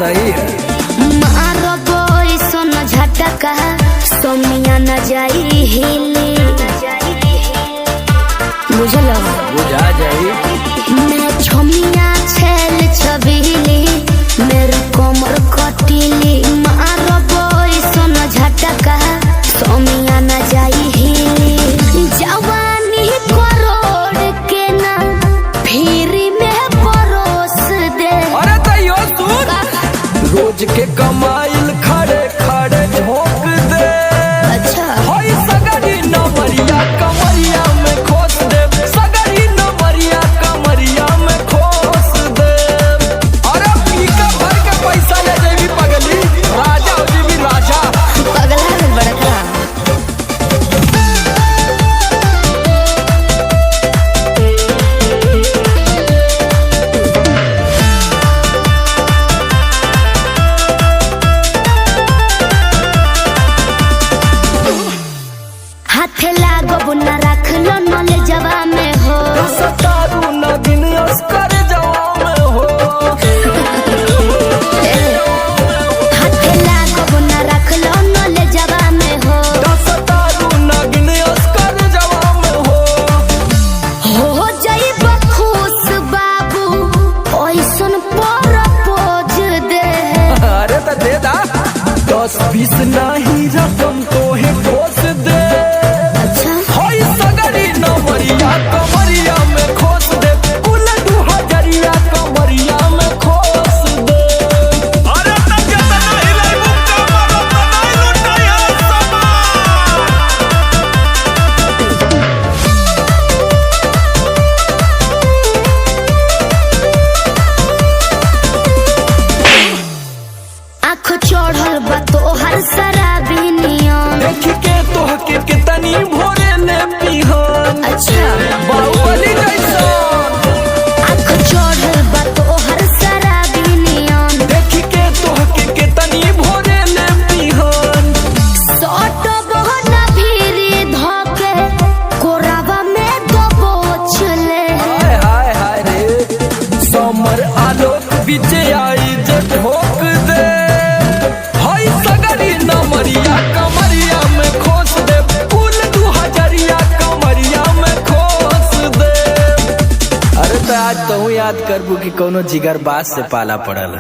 सही है। मारो बोई सोना झटका सोमिया न जाई हिली बुझल बुझा जाई। मैं छोमिया छेल छबीली मेरे कोमर कटीली मारो बोई सोना झटका सोमिया न जाई हिली जवानी करोड़ के ना फिरी में परोस दे। अरे तैयो सुन रोज के कमाइल खड़े खड़े झोंक दे। अच्छा होई सगरी नमरिया कमरिया में खोस दे। सगरी नमरिया कमरिया में खोस दे। अरे पीका भर के पैसा ले जेबी पगली राजा हो जेबी राजा। पगला है बड़का हाथे लागो बुना रख लो नले जवा में हो सतारू न दिन अस्कर जवा में हो। हाथे लागो बुना रख लो नले जवा में हो सतारू न दिन अस्कर जवा में हो जाई बखुश बाबू ओइसन प्रपोज दे। अरे तो दे दा 10-20 नहीं रकम तो है खोस दे। अच्छा होई सगरी नमरिया कमरिया में खोस दे। कुल 2000 कमरिया में खोस दे। अरे तब के त नहीं लाई मुक्का मारो त नहीं लुटाई समा। आँख चढ़ल बा तोहर शराबी नियम। देख के तोहके कितनी भोरे ने पिहन। अच्छा बाहुबली जैसन आँख चढ़ल बा तोहर शराबी नियम। देख के तोहके कितनी भोरे ने पिहन। सट बहना भीरी धोके कोरावा में दबोच ले। हाय हाय हाय रे समर आलोक बीच आई जे ठोक दे। हाय सगरी नमरिया कमरिया में खोस दे। कुल 2000 कमरिया में खोस दे। अरे तो आज तू याद करबू कि कोनो जिगर बात से पाला पड़ल।